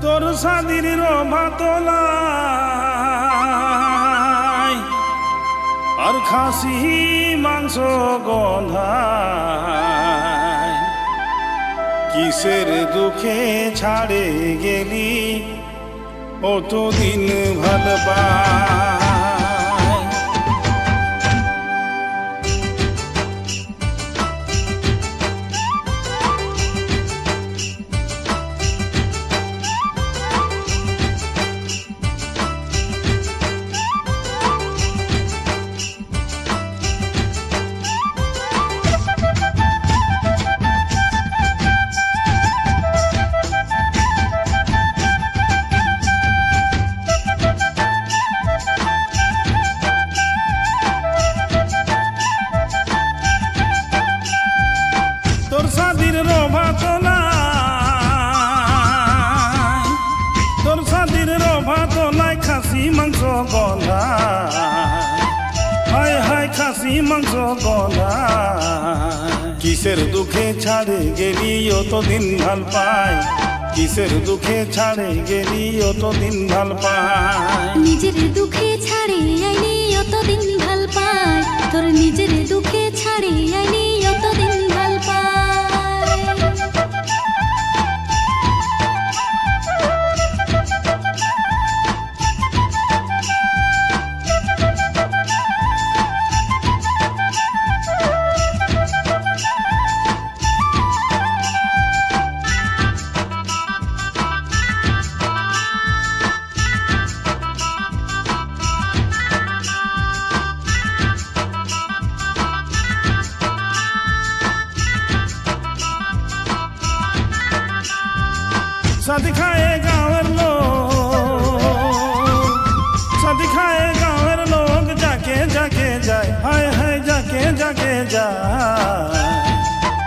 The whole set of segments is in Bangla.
তোর সাদির রভাতলায় আর খাসি মাংস গন্ধায় কিসের দুঃখে ছাড়ে গেলি অতদিন ভালবায় তোর সাদির রভাতলায় খাসি মাংস গন্ধায় হায় হায় খাসি মাংস গন্ধায় কিসের দুঃখে ছাড়ে গেলি অতদিন ভাল পাই কিসের দুঃখে ছাড়ে গেলি অতদিন ভাল পাই নিজের দুঃখে ছাড়ে আইনি অতদিন ভাল পাই তোর নিজের দুঃখে ছাড়ে আইনি অতদিন ভাল পাই शादी खाए गाँवर लोग जाके जाके जाए हाय हाय जाके जाके जाए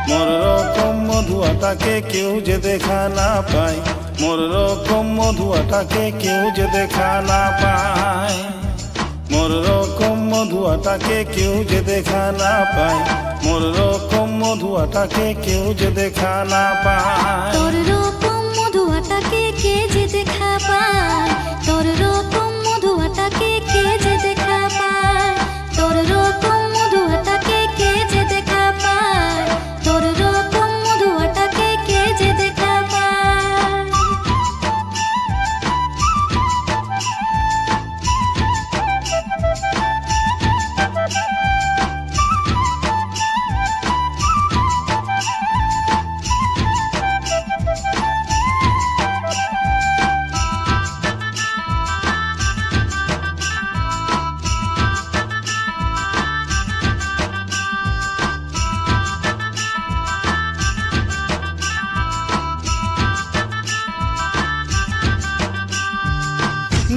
मोर रकम मधुआटाके केउ जे देखा ना पाए मोर रकम मधुआटाके केउ जे देखा ना पाए मोर रकम मधुआटाके केउ जे देखा ना पाए मोर रकम मधुआटाके केउ जे देखा ना पाए তোর রকম মধুয়াটাকে কে যে দেখা পায় তোর রকম মধুয়াটাকে কে যে দেখা পায় তোর রকম মধুয়াটাকে কে যে দেখা পায় তোর রকম মধুয়াটাকে কে যে দেখা পায়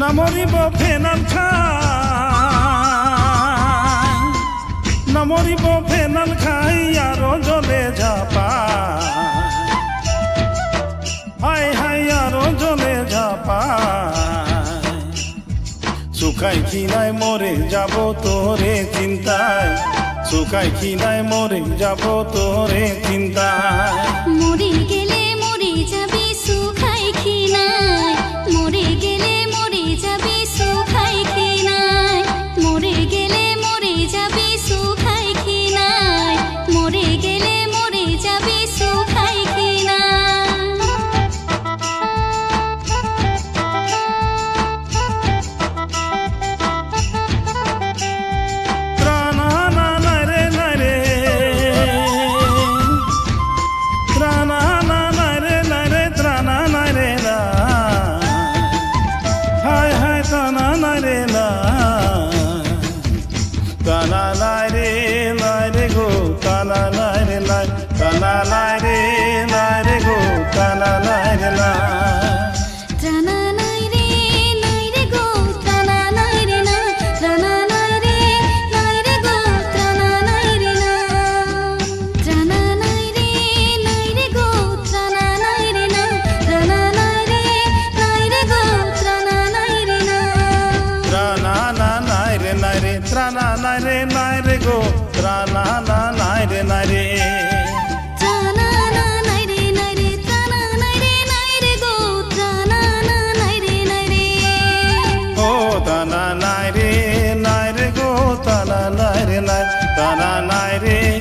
নামরিব ফেনাল খাই নামরিব ফেনাল খাই আরো জলে ঝাপা হাই হাই আরো জলে ঝাপা শুকাই খিনায় মরে যাব তোরে চিন্তায় শুকাই খিনায় মরে যাব তোরে চিন্তায় মরে গেলে মরে যাবি শুকাই খিনায় মরে গেলে মরে যাবি শুকাই খিনায় মরে গেলে মরে যাবি শুকাই খিনায় মরে গেলে মরে যাবি শুকাই ত্রানা তারা নাই রে